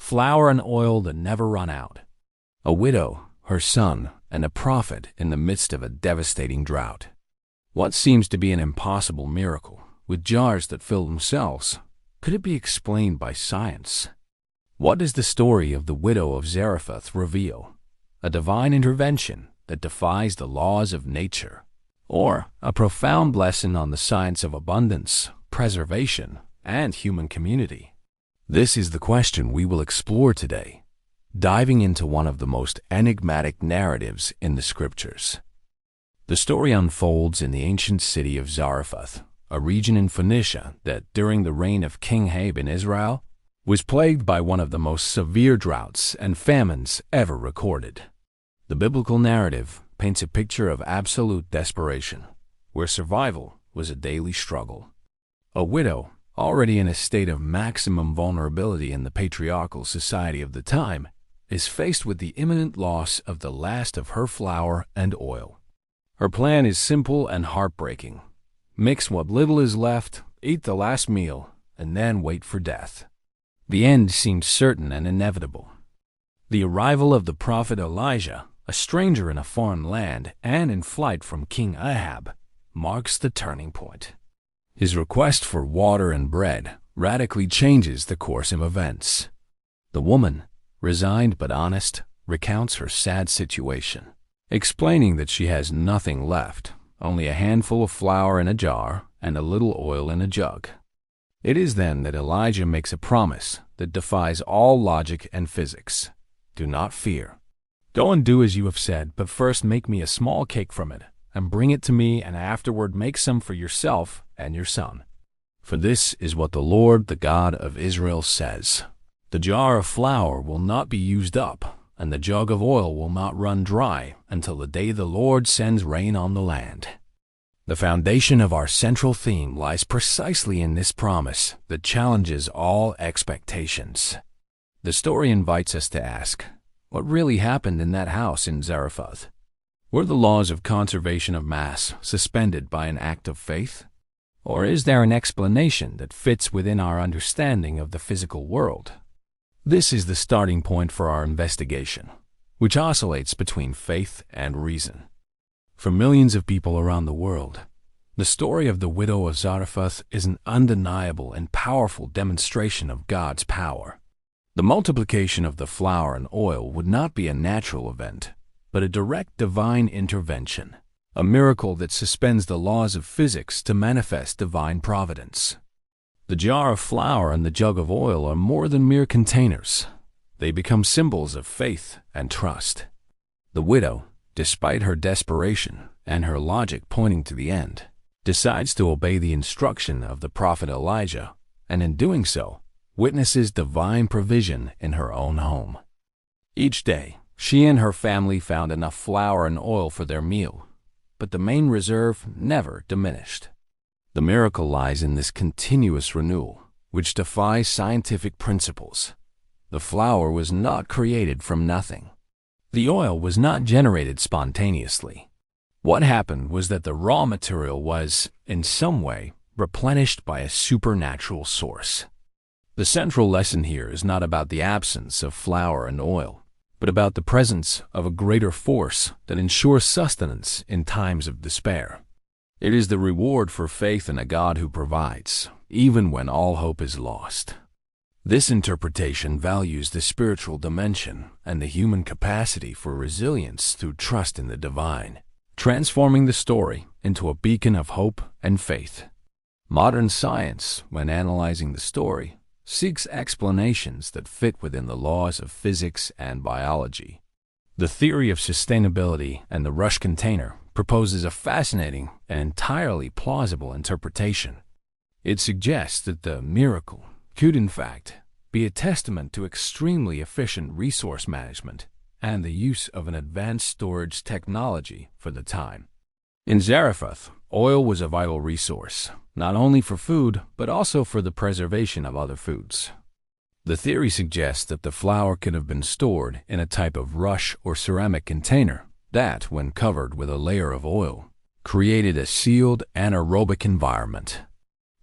flour and oil that never run out. A widow, her son, and a prophet in the midst of a devastating drought. What seems to be an impossible miracle, with jars that fill themselves, could it be explained by science? What does the story of the Widow of Zarephath reveal? A divine intervention that defies the laws of nature, or a profound lesson on the science of abundance, preservation, and human community? This is the question we will explore today, diving into one of the most enigmatic narratives in the scriptures. The story unfolds in the ancient city of Zarephath, a region in Phoenicia that, during the reign of King Ahab in Israel, was plagued by one of the most severe droughts and famines ever recorded. The biblical narrative paints a picture of absolute desperation, where survival was a daily struggle. A widow, already in a state of maximum vulnerability in the patriarchal society of the time, is faced with the imminent loss of the last of her flour and oil. Her plan is simple and heartbreaking. Mix what little is left, eat the last meal, and then wait for death. The end seems certain and inevitable. The arrival of the prophet Elijah, a stranger in a foreign land and in flight from King Ahab, marks the turning point. His request for water and bread radically changes the course of events. The woman, resigned but honest, recounts her sad situation, explaining that she has nothing left, only a handful of flour in a jar and a little oil in a jug. It is then that Elijah makes a promise that defies all logic and physics. Do not fear. Go and do as you have said, but first make me a small cake from it, and bring it to me, and afterward make some for yourself and your son. For this is what the Lord, the God of Israel, says: the jar of flour will not be used up, and the jug of oil will not run dry until the day the Lord sends rain on the land. The foundation of our central theme lies precisely in this promise that challenges all expectations. The story invites us to ask, what really happened in that house in Zarephath? Were the laws of conservation of mass suspended by an act of faith? Or is there an explanation that fits within our understanding of the physical world? This is the starting point for our investigation, which oscillates between faith and reason. For millions of people around the world, the story of the Widow of Zarephath is an undeniable and powerful demonstration of God's power. The multiplication of the flour and oil would not be a natural event, but a direct divine intervention, a miracle that suspends the laws of physics to manifest divine providence. The jar of flour and the jug of oil are more than mere containers. They become symbols of faith and trust. The widow, despite her desperation and her logic pointing to the end, decides to obey the instruction of the prophet Elijah, and in doing so, witnesses divine provision in her own home. Each day, she and her family found enough flour and oil for their meal, but the main reserve never diminished. The miracle lies in this continuous renewal, which defies scientific principles. The flour was not created from nothing. The oil was not generated spontaneously. What happened was that the raw material was, in some way, replenished by a supernatural source. The central lesson here is not about the absence of flour and oil, but about the presence of a greater force that ensures sustenance in times of despair. It is the reward for faith in a God who provides, even when all hope is lost. This interpretation values the spiritual dimension and the human capacity for resilience through trust in the divine, transforming the story into a beacon of hope and faith. Modern science, when analyzing the story, seeks explanations that fit within the laws of physics and biology. The theory of sustainability and the rush container proposes a fascinating and entirely plausible interpretation. It suggests that the miracle could, in fact, be a testament to extremely efficient resource management and the use of an advanced storage technology for the time. In Zarephath, oil was a vital resource, not only for food, but also for the preservation of other foods. The theory suggests that the flour could have been stored in a type of rush or ceramic container that, when covered with a layer of oil, created a sealed anaerobic environment.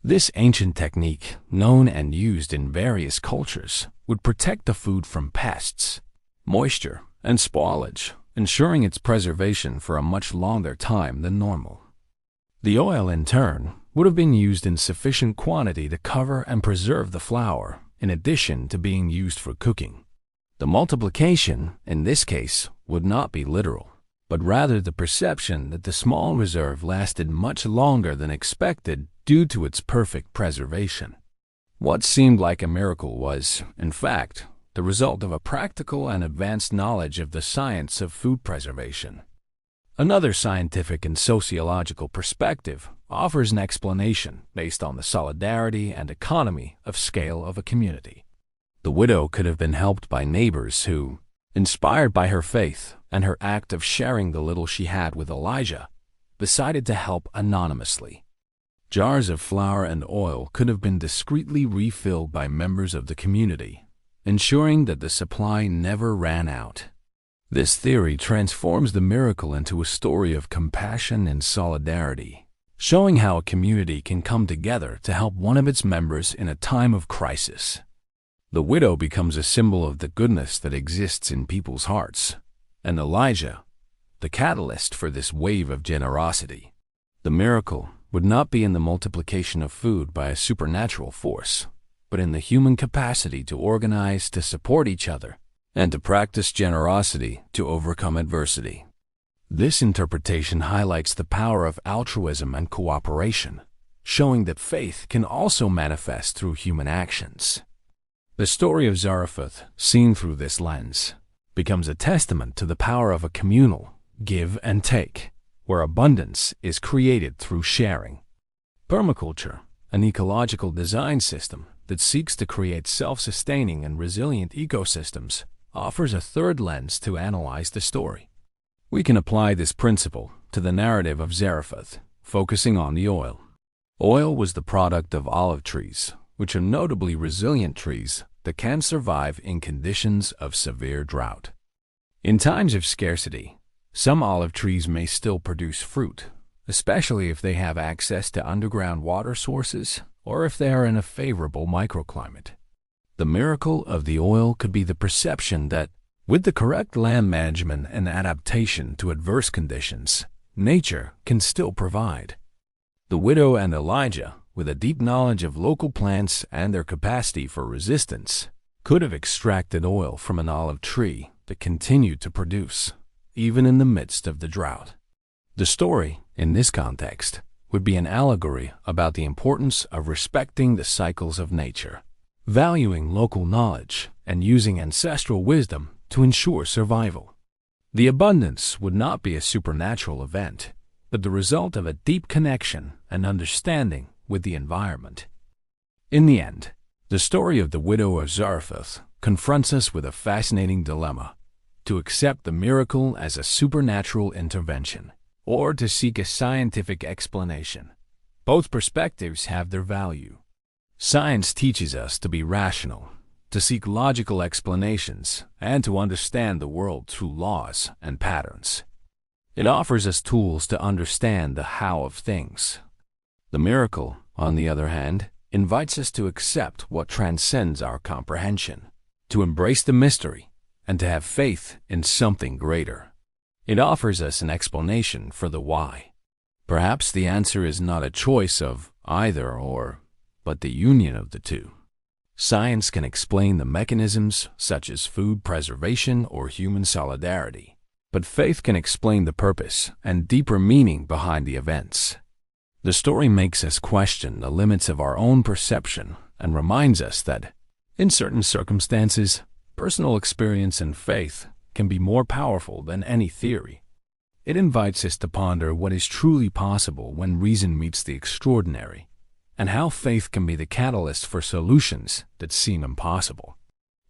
This ancient technique, known and used in various cultures, would protect the food from pests, moisture, and spoilage, ensuring its preservation for a much longer time than normal. The oil, in turn, would have been used in sufficient quantity to cover and preserve the flour, in addition to being used for cooking. The multiplication, in this case, would not be literal, but rather the perception that the small reserve lasted much longer than expected due to its perfect preservation. What seemed like a miracle was, in fact, the result of a practical and advanced knowledge of the science of food preservation. Another scientific and sociological perspective offers an explanation based on the solidarity and economy of scale of a community. The widow could have been helped by neighbors who, inspired by her faith and her act of sharing the little she had with Elijah, decided to help anonymously. Jars of flour and oil could have been discreetly refilled by members of the community, ensuring that the supply never ran out. This theory transforms the miracle into a story of compassion and solidarity, showing how a community can come together to help one of its members in a time of crisis. The widow becomes a symbol of the goodness that exists in people's hearts, and Elijah, the catalyst for this wave of generosity. The miracle would not be in the multiplication of food by a supernatural force, but in the human capacity to organize to support each other and to practice generosity to overcome adversity. This interpretation highlights the power of altruism and cooperation, showing that faith can also manifest through human actions. The story of Zarephath, seen through this lens, becomes a testament to the power of a communal give and take, where abundance is created through sharing. Permaculture, an ecological design system that seeks to create self-sustaining and resilient ecosystems, offers a third lens to analyze the story. We can apply this principle to the narrative of Zarephath, focusing on the oil. Oil was the product of olive trees, which are notably resilient trees that can survive in conditions of severe drought. In times of scarcity, some olive trees may still produce fruit, especially if they have access to underground water sources or if they are in a favorable microclimate. The miracle of the oil could be the perception that, with the correct land management and adaptation to adverse conditions, nature can still provide. The widow and Elijah, with a deep knowledge of local plants and their capacity for resistance, could have extracted oil from an olive tree that continued to produce, even in the midst of the drought. The story, in this context, would be an allegory about the importance of respecting the cycles of nature, valuing local knowledge, and using ancestral wisdom to ensure survival. The abundance would not be a supernatural event, but the result of a deep connection and understanding with the environment. In the end, the story of the Widow of Zarephath confronts us with a fascinating dilemma: to accept the miracle as a supernatural intervention, or to seek a scientific explanation. Both perspectives have their value. Science teaches us to be rational, to seek logical explanations, and to understand the world through laws and patterns. It offers us tools to understand the how of things. The miracle, on the other hand, invites us to accept what transcends our comprehension, to embrace the mystery, and to have faith in something greater. It offers us an explanation for the why. Perhaps the answer is not a choice of either or, but the union of the two. Science can explain the mechanisms such as food preservation or human solidarity, but faith can explain the purpose and deeper meaning behind the events. The story makes us question the limits of our own perception and reminds us that, in certain circumstances, personal experience and faith can be more powerful than any theory. It invites us to ponder what is truly possible when reason meets the extraordinary, and how faith can be the catalyst for solutions that seem impossible.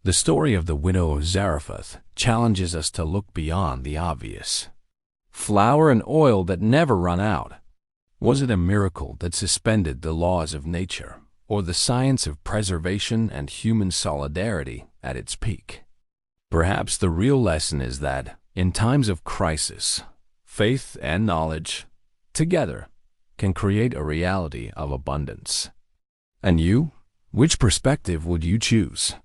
The story of the Widow of Zarephath challenges us to look beyond the obvious. Flour and oil that never run out. Was it a miracle that suspended the laws of nature, or the science of preservation and human solidarity at its peak? Perhaps the real lesson is that, in times of crisis, faith and knowledge, together, can create a reality of abundance. And you? Which perspective would you choose?